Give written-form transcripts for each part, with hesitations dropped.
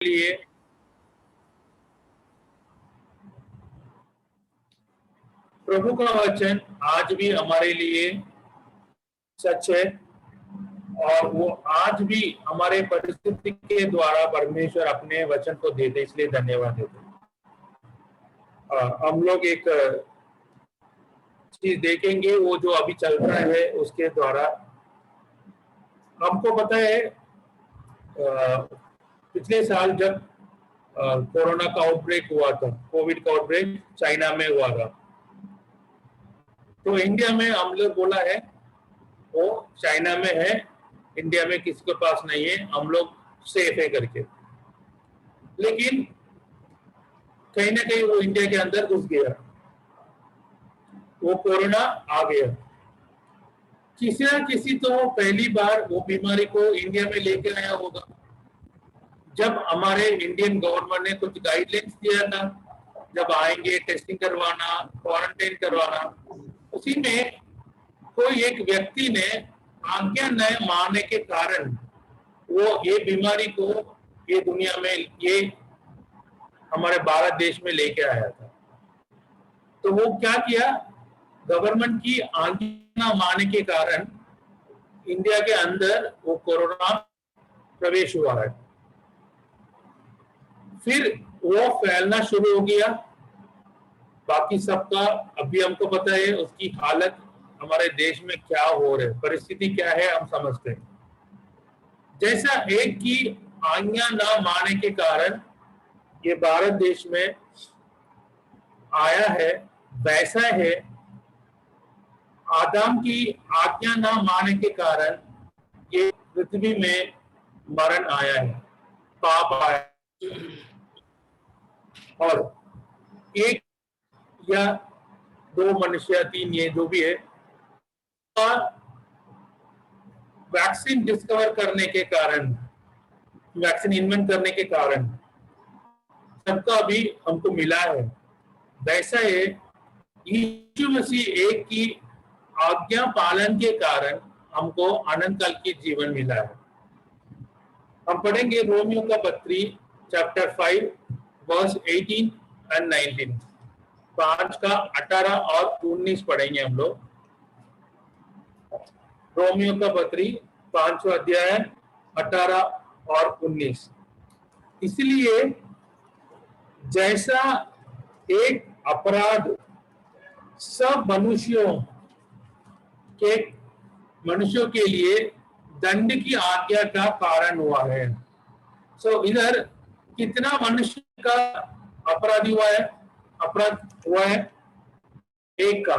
लिए प्रभु का वचन आज भी हमारे लिए सच है और वो आज भी हमारे परिस्थिति के द्वारा परमेश्वर अपने वचन को देते, इसलिए धन्यवाद देते। हम लोग एक चीज देखेंगे, वो जो अभी चल रहा है उसके द्वारा हमको पता है पिछले साल जब कोरोना का आउटब्रेक हुआ था, कोविड का आउटब्रेक चाइना में हुआ था, तो इंडिया में हम लोग बोला है वो चाइना में है, इंडिया में किसी के पास नहीं है, हम लोग सेफ है करके। लेकिन कहीं ना कहीं वो इंडिया के अंदर घुस गया, वो कोरोना आ गया। किसी ना किसी तो पहली बार वो बीमारी को इंडिया में लेके आया होगा। जब हमारे इंडियन गवर्नमेंट ने कुछ गाइडलाइंस दिया था, जब आएंगे टेस्टिंग करवाना, क्वारंटाइन करवाना, उसी में कोई एक व्यक्ति ने आज्ञा न मानने के कारण वो ये बीमारी को ये दुनिया में, ये हमारे भारत देश में लेके आया था। तो वो क्या किया, गवर्नमेंट की आज्ञा न मानने के कारण इंडिया के अंदर वो कोरोना प्रवेश हुआ है। फिर वो फैलना शुरू हो गया। बाकी सबका अभी हमको पता है उसकी हालत हमारे देश में क्या हो रहा है, परिस्थिति क्या है, हम समझते हैं। जैसा एक की आज्ञा न मानने के कारण ये भारत देश में आया है, वैसा है आदम की आज्ञा न मानने के कारण ये पृथ्वी में मरण आया है, पाप आया है। और एक या दो मनुष्य, तीन, ये जो भी है, वैक्सीन डिस्कवर करने के कारण, वैक्सीन इन्वेंट करने के कारण सबका भी हमको मिला है। वैसा है यीशु मसीह एक की आज्ञा पालन के कारण हमको अनंत काल की जीवन मिला है। हम पढ़ेंगे रोमियो का पत्री चैप्टर 5 वर्स 18 एंड 19, 5 का 18 और 19 पढ़ेंगे हम लोग। रोमियो का पत्री 5वां अध्याय 18 और 19। इसलिए जैसा एक अपराध सब मनुष्यों के लिए दंड की आज्ञा का कारण हुआ है। इधर कितना मनुष्य का अपराध हुआ है? अपराध हुआ है एक का।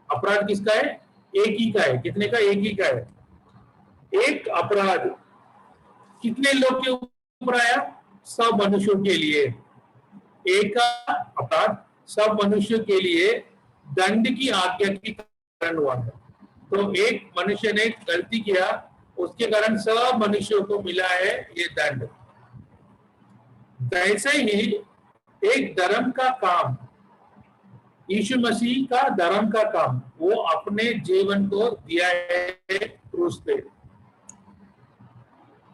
अपराध किसका है? एक ही का है। कितने का? एक ही का है। एक अपराध कितने लोग के ऊपर आया? सब मनुष्यों के लिए। एक का अपराध सब मनुष्यों के लिए दंड की आज्ञा के कारण हुआ है। तो एक मनुष्य ने गलती किया, उसके कारण सब मनुष्यों को मिला है ये दंड। वैसे ही एक धर्म का काम, यीशु मसीह का धर्म का काम, वो अपने जीवन को दिया है क्रूस पे।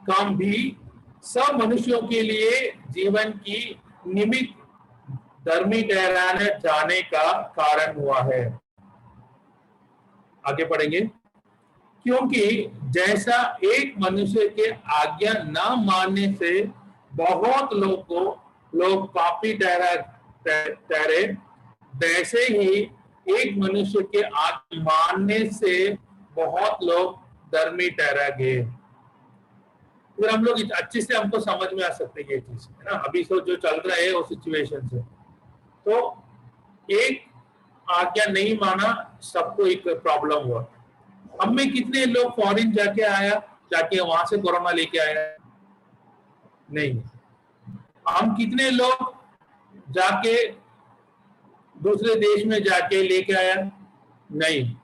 काम भी सब मनुष्यों के लिए जीवन की निमित्त धर्मी ठहराने जाने का कारण हुआ है। आगे पढ़ेंगे। क्योंकि जैसा एक मनुष्य के आज्ञा न मानने से बहुत लोग पापी ठहरे, वैसे ही एक मनुष्य के आज्ञा मानने से बहुत लोग धर्मी ठहरा गए। फिर हम लोग अच्छे से हमको समझ में आ सकते हैं ये चीज, है ना, अभी जो चल रहा है वो सिचुएशन से। तो एक आज्ञा नहीं माना, सबको एक प्रॉब्लम हुआ। हम में कितने लोग फॉरेन जाके वहां से कोरोना लेके आया? नहीं। हम कितने लोग जाके दूसरे देश में जाके लेके आया? नहीं।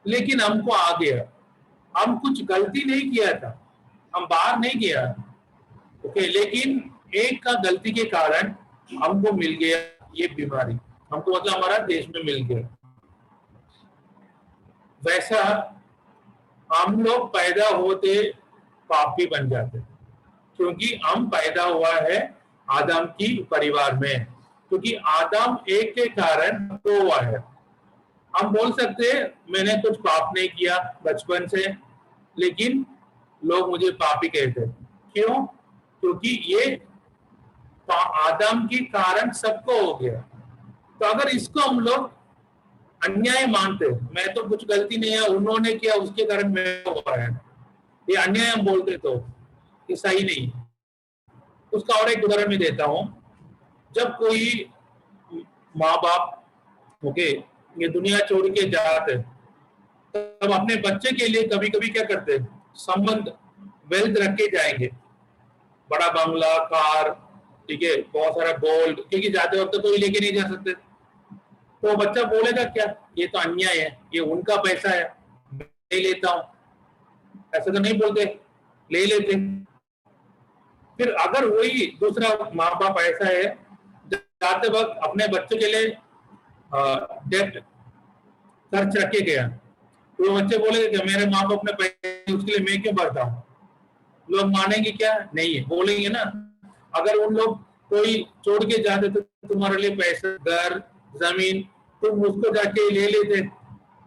लेकिन हमको आ गया। हम कुछ गलती नहीं किया था, हम बाहर नहीं गया, ओके, लेकिन एक का गलती के कारण हमको मिल गया ये बीमारी, हमको मतलब हमारा देश में मिल गया। वैसा हम लोग पैदा होते पापी बन जाते। क्योंकि हम पैदा हुआ है आदम की परिवार में, क्योंकि आदम एक के कारण तो हुआ है। हम बोल सकते हैं मैंने कुछ पाप नहीं किया बचपन से, लेकिन लोग मुझे पापी कहते। क्यों? क्योंकि ये आदम के कारण सबको हो गया। तो अगर इसको हम लोग अन्याय मानते, मैं तो कुछ गलती नहीं है, उन्होंने किया उसके कारण मैं हुआ है, ये अन्याय हम बोलते तो ये सही नहीं। उसका और एक उदाहरण मैं देता हूं। जब कोई माँ बाप ओके ये दुनिया छोड़ के जाते, तब अपने बच्चे के लिए कभी कभी क्या करते, संबंध वेल्थ रख के जाएंगे, बड़ा बंगला, कार, ठीक है, बहुत सारा गोल्ड, क्योंकि जाते वक्त तो ये लेके नहीं जा सकते। तो बच्चा बोलेगा क्या, ये तो अन्याय है, ये उनका पैसा है, मैं नहीं लेता हूं। ऐसा तो नहीं बोलते, ले लेते। फिर अगर वही दूसरा माँ बाप ऐसा है, जाते वक्त अपने बच्चे के लिए डेट खर्च रखे गया, तो बच्चे बोलेंगे कि मेरे माँ बाप ने पैसे, उसके लिए मैं क्यों भरता हूँ। लोग मानेंगे क्या? नहीं है, बोलेंगे ना। अगर उन लोग कोई छोड़ के जाते तो तुम्हारे लिए पैसा, घर, जमीन, तुम उसको जाके ले लेते।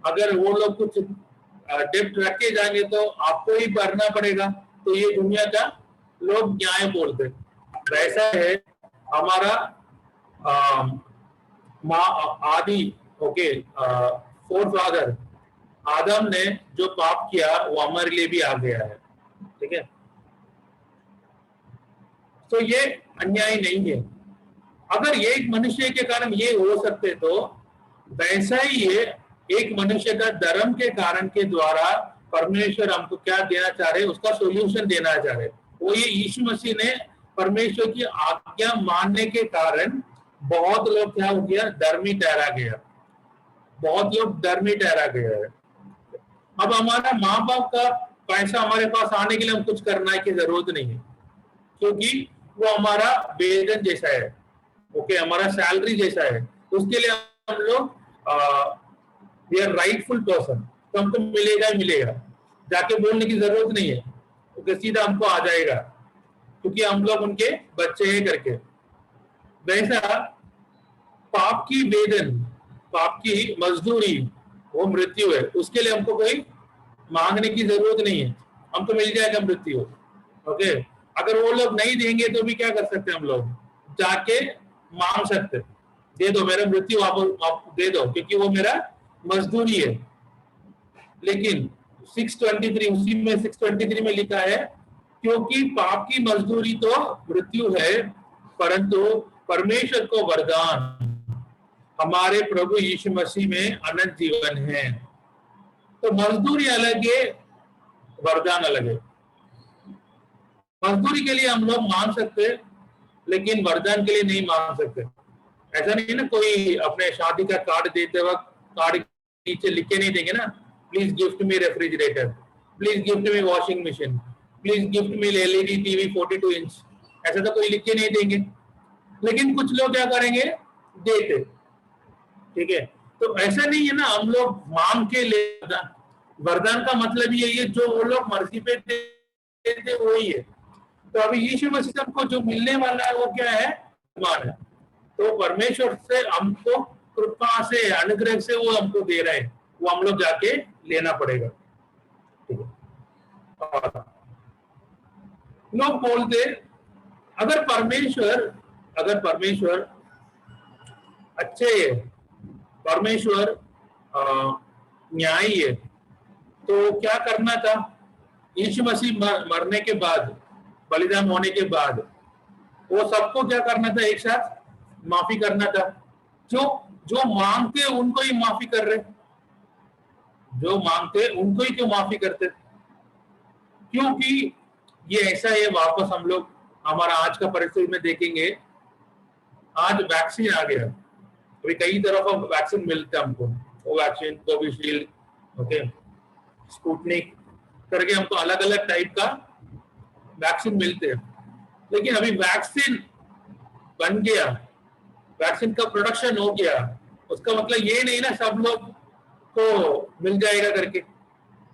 अगर वो लोग कुछ डेप्ट रख के जाएंगे तो आपको ही भरना पड़ेगा। तो ये दुनिया का लोग न्याय बोलते। वैसा है हमारा आदि ओके फोर फादर आदम ने जो पाप किया वो हमारे लिए भी आ गया है, ठीक है। तो ये अन्याय नहीं है। अगर ये एक मनुष्य के कारण ये हो सकते, तो वैसा ही ये एक मनुष्य का धर्म के कारण के द्वारा परमेश्वर हमको क्या देना चाह रहे, उसका सोल्यूशन देना चाह रहे। वो ये यीशु मसीह ने परमेश्वर की आज्ञा मानने के कारण बहुत लोग क्या हो गया, धर्मी ठहरा गया, बहुत लोग धर्मी ठहरा गया है। अब हमारा माँ बाप का पैसा हमारे पास आने के लिए हम कुछ करना की जरूरत नहीं है, क्योंकि वो हमारा वेतन जैसा है, ओके, हमारा सैलरी जैसा है। उसके लिए हम लोग वी आर राइटफुल पर्सन, तो हमको मिलेगा ही मिलेगा, जाके बोलने की जरूरत नहीं है, तो सीधा हमको आ जाएगा, क्योंकि हम लोग उनके बच्चे हैं करके। वैसा पाप की वेदन, पाप की मजदूरी वो मृत्यु है, उसके लिए हमको कोई मांगने की जरूरत नहीं है, हमको मिल जाएगा मृत्यु, ओके। अगर वो लोग नहीं देंगे तो भी क्या कर सकते, हम लोग जाके मांग सकते, दे दो मेरा मृत्यु, आप दे दो, क्योंकि वो मेरा मजदूरी है। लेकिन 623 उसी में 623 में लिखा है, क्योंकि पाप की मजदूरी तो मृत्यु है, परंतु परमेश्वर को वरदान हमारे प्रभु यीशु मसीह में अनंत जीवन है। तो मजदूरी अलग है, वरदान अलग है। मजदूरी के लिए हम लोग मांग सकते, लेकिन वरदान के लिए नहीं मांग सकते। ऐसा नहीं ना, कोई अपने शादी का कार्ड देते वक्त कार्ड नीचे लिख के नहीं देंगे ना, please gift me refrigerator, please gift me washing machine, please gift me LED TV 42 inch, ऐसा तो कोई लिख के नहीं देंगे। लेकिन कुछ लोग क्या करेंगे, देते, ठीक है। तो ऐसा नहीं है ना, हम लोग मांग के ले, वरदान का मतलब यही है, जो वो लोग मर्जी पे देते वही है। तो अभी यीशु मसीह हमको जो मिलने वाला है वो क्या है, मान है। तो परमेश्वर से हमको कृपा से, अनुग्रह से वो हमको दे रहे हैं, वो हम लोग जाके लेना पड़ेगा, ठीक है। लोग बोलते अगर परमेश्वर अच्छे है, परमेश्वर न्यायी है, तो क्या करना था, यीशु मसीह मरने के बाद, बलिदान होने के बाद वो सबको क्या करना था, एक साथ माफी करना था। जो मांगते उनको ही माफी कर रहे, जो मांगते उनको ही क्यों माफी करते, क्योंकि ये ऐसा है। वापस हम लोग हमारा आज का परिस्थिति में देखेंगे, आज वैक्सीन आ गया, अभी कई तरह का वैक्सीन मिलता है हमको, वो वैक्सीन कोविशील्ड, ओके, स्पुतनिक करके हमको अलग अलग टाइप का वैक्सीन मिलते हैं। लेकिन अभी वैक्सीन बन गया, वैक्सीन का प्रोडक्शन हो गया, उसका मतलब ये नहीं ना सब लोग को मिल जाएगा करके,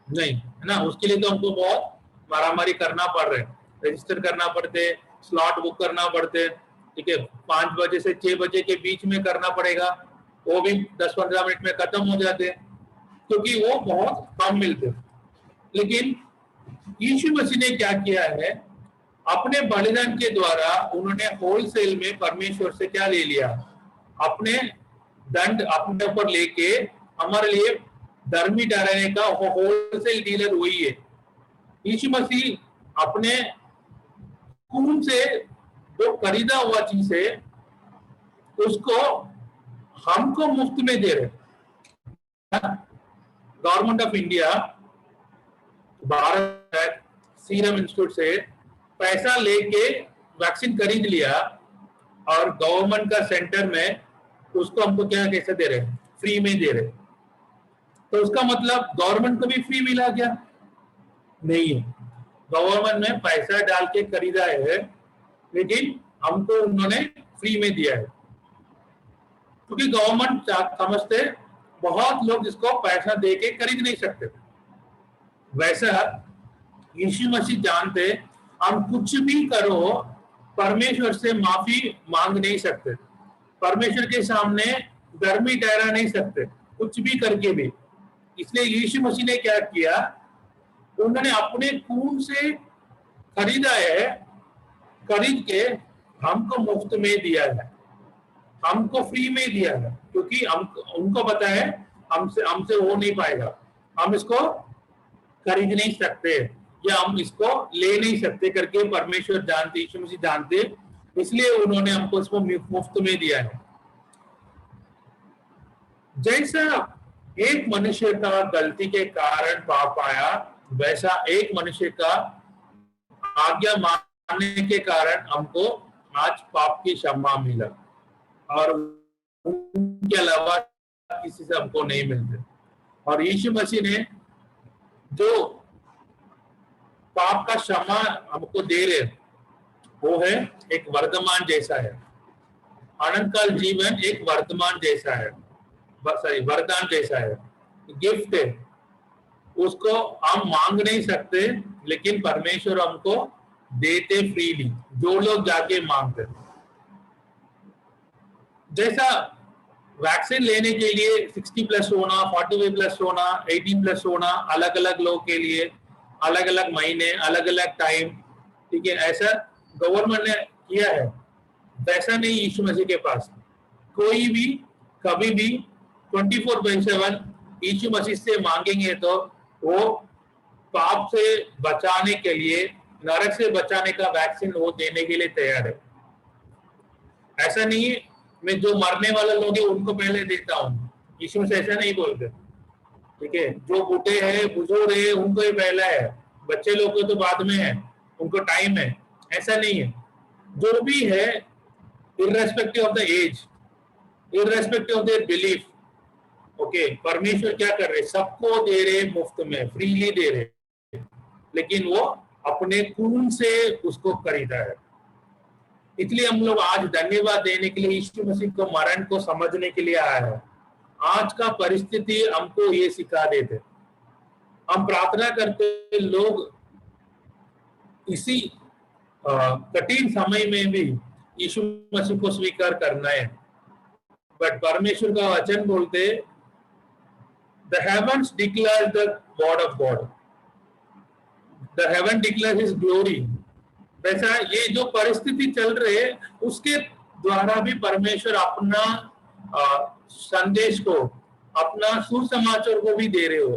नहीं है ना। उसके लिए तो हमको बहुत मारामारी करना पड़ रहा है। रजिस्टर करना पड़ते, स्लॉट बुक करना पड़ते, ठीक है, 5 बजे से 6 बजे के बीच में करना पड़ेगा, वो भी 10-15 मिनट में खत्म हो जाते क्योंकि वो बहुत कम मिलते। लेकिन यीशु मसीह ने क्या किया है, अपने बलिदान के द्वारा उन्होंने होलसेल में परमेश्वर से क्या ले लिया, अपने दंड अपने ऊपर लेके हमारे लिए धर्मी ठहराने का होलसेल डीलर वही है। यीशु मसीह अपने खून से जो खरीदा हुआ चीज है उसको हमको मुफ्त में दे रहे। Government of India, Bharat serum institute से पैसा लेके वैक्सीन खरीद लिया और गवर्नमेंट का सेंटर में उसको हमको क्या कैसे दे रहे, फ्री में दे रहे। तो उसका मतलब गवर्नमेंट को भी फ्री मिला क्या? नहीं है, गवर्नमेंट ने पैसा डाल के खरीदा है, लेकिन हमको उन्होंने फ्री में दिया है क्योंकि गवर्नमेंट समझते बहुत लोग इसको पैसा दे के खरीद नहीं सकते। वैसा यीशु मसीह जानते हम कुछ भी करो परमेश्वर से माफी मांग नहीं सकते, परमेश्वर के सामने धर्मी ठहरा नहीं सकते कुछ भी करके भी। इसलिए यीशु मसीह ने क्या किया, उन्होंने अपने खून से खरीदा है, खरीद के हमको मुफ्त में दिया है, हमको फ्री में दिया है क्योंकि हम उनको पता है हमसे हो नहीं पाएगा, हम इसको खरीद नहीं सकते या हम इसको ले नहीं सकते करके परमेश्वर जानते, यीशु मसीह जानते, इसलिए उन्होंने हमको इसको मुफ्त में दिया है। जैसा एक मनुष्य का गलती के कारण पाप आया, वैसा एक मनुष्य का आज्ञा मानने के कारण हमको आज पाप की क्षमा मिला और उनके अलावा किसी से हमको नहीं मिलते। और यीशु मसीह ने जो पाप का क्षमा हमको दे रहे वो है एक वर्तमान जैसा है, अनंत काल जीवन एक वर्तमान जैसा है, सॉरी वरदान जैसा है, गिफ्ट है, उसको हम मांग नहीं सकते लेकिन परमेश्वर हमको देते फ्रीली जो लोग जाके मांगते। जैसा वैक्सीन लेने के लिए 60+ होना, 45+ होना, 18+ होना, अलग अलग लोग के लिए अलग अलग महीने, अलग अलग टाइम, ठीक है, ऐसा गवर्नमेंट ने किया है। वैसा नहीं यीशु मसीह के पास, कोई भी कभी भी 24/7 यीशु मसीह से मांगेंगे तो वो पाप से बचाने के लिए, नरक से बचाने का वैक्सीन वो देने के लिए तैयार है। ऐसा नहीं है मैं जो मरने वाले लोग हैं उनको पहले देता हूँ, यीशु मसीह ऐसा नहीं बोलते, ठीक है, जो बूढ़े हैं बुजुर्ग है उनको ही पहला है, बच्चे लोग को तो बाद में है, उनको टाइम है, ऐसा नहीं है। जो भी है irrespective of the age, irrespective of their belief, okay, परमेश्वर क्या कर रहे, सबको दे रहे मुफ्त में, फ्रीली दे रहे, लेकिन वो अपने खून से उसको खरीदा है। इसलिए हम लोग आज धन्यवाद देने के लिए यीशु मसीह को मरण को समझने के लिए आया है। आज का परिस्थिति हमको ये सिखा देते, हम प्रार्थना करते लोग इसी कठिन समय में भी यीशु मसीह को स्वीकार करना है, बट परमेश्वर का वचन बोलते the heavens declare the word of God, the heaven declares his glory। वैसा ये जो परिस्थिति चल रही है उसके द्वारा भी परमेश्वर अपना संदेश को, अपना सुसमाचार को भी दे रहे हो।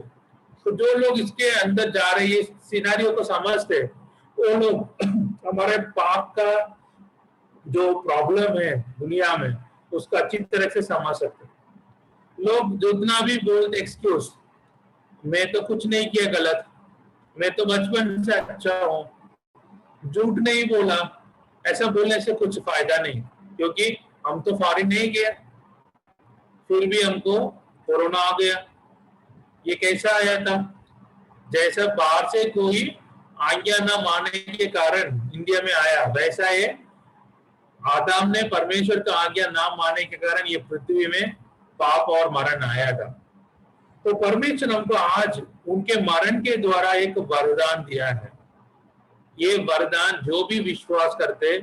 तो जो लोग इसके अंदर जा रहे हैं, सिनारियों को समझते, वो लोग हमारे पाप का जो प्रॉब्लम है दुनिया में उसको अच्छी तरह से समझ सकते। लोग जितना भी बोलते एक्सक्यूज, मैं तो कुछ नहीं किया गलत, मैं तो बचपन से अच्छा हूँ, झूठ नहीं बोला, ऐसा बोलने से कुछ फायदा नहीं, क्योंकि हम तो फॉरेन नहीं गए, फिर भी हमको कोरोना आ गया। ये कैसा आया था? जैसा बाहर से कोई आज्ञा ना मानने के कारण इंडिया में आया, वैसा है आदम ने परमेश्वर का आज्ञा ना मानने के कारण ये पृथ्वी में पाप और मरण आया था। तो परमेश्वर हमको आज उनके मरण के द्वारा एक वरदान दिया है। ये वरदान जो भी विश्वास करते,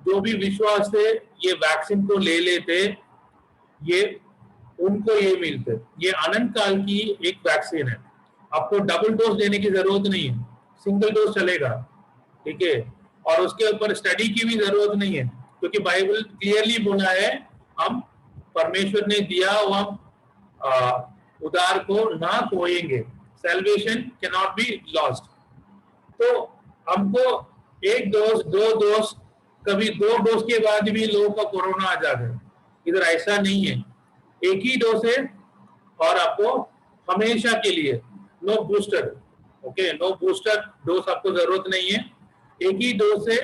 जो भी विश्वास से ये वैक्सीन को ले लेते, ये उनको ये मिलते। ये अनंत काल की एक वैक्सीन है। आपको डबल डोज लेने की जरूरत नहीं है, सिंगल डोज चलेगा, ठीक है। और उसके ऊपर स्टडी की भी जरूरत नहीं है, क्योंकि बाइबल क्लियरली बोला है, हम परमेश्वर ने दिया वो हम उद्धार को ना खोएंगे। Salvation can not be lost. तो हमको एक डोज, दो डोज, कभी 2 डोज के बाद भी लोगों का कोरोना आ जाता है। इधर ऐसा नहीं है, एक ही डोज है और आपको हमेशा के लिए no booster, okay, no booster dose आपको जरूरत नहीं है। एक ही डोज से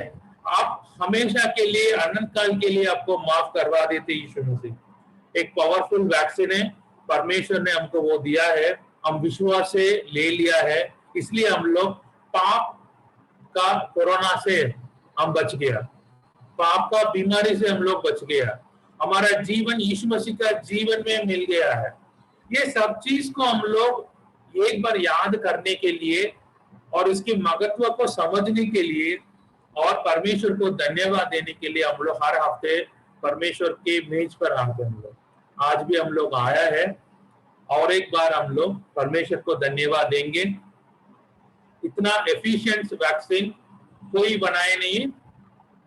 आप हमेशा के लिए, अनंत काल के लिए आपको माफ करवा देते यीशु मसीह। एक पावरफुल वैक्सीन है, परमेश्वर ने हमको वो दिया है, हम विश्वास से ले लिया है, इसलिए हम लोग पाप का कोरोना से हम बच गया, पाप का बीमारी से हम लोग बच गया, हमारा जीवन यीशु मसीह का जीवन में मिल गया है। ये सब चीज को हम लोग एक बार याद करने के लिए और इसके महत्व को समझने के लिए और परमेश्वर को धन्यवाद देने के लिए हम लोग हर हफ्ते परमेश्वर के मेज पर आते हैं। हम लोग आज भी हम लोग आया है और एक बार हम लोग परमेश्वर को धन्यवाद देंगे। इतना एफिशिएंट वैक्सीन कोई बनाए नहीं है,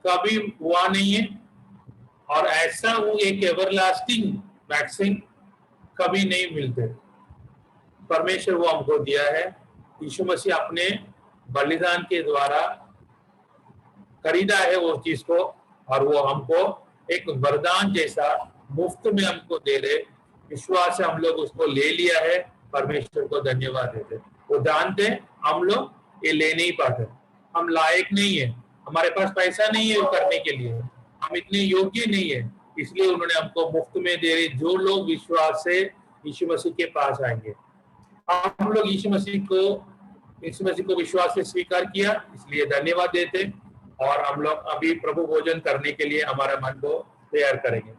कभी हुआ नहीं है, और ऐसा वो एक एवरलास्टिंग वैक्सीन कभी नहीं मिलते। परमेश्वर वो हमको दिया है, यीशु मसीह अपने बलिदान के द्वारा खरीदा है वो चीज को, और वो हमको एक वरदान जैसा मुफ्त में हमको दे रहे। विश्वास से हम लोग उसको ले लिया है, परमेश्वर को धन्यवाद देते। वो जानते हम लोग ये ले नहीं पाते, हम लायक नहीं है, हमारे पास पैसा नहीं है करने के लिए, हम इतने योग्य नहीं है, इसलिए उन्होंने हमको मुफ्त में दे रहे। जो लोग विश्वास से यीशु मसीह के पास आएंगे, हम लोग यीशु मसीह को विश्वास से स्वीकार किया, इसलिए धन्यवाद देते। और हम लोग अभी प्रभु भोजन करने के लिए हमारे मन को तैयार करेंगे।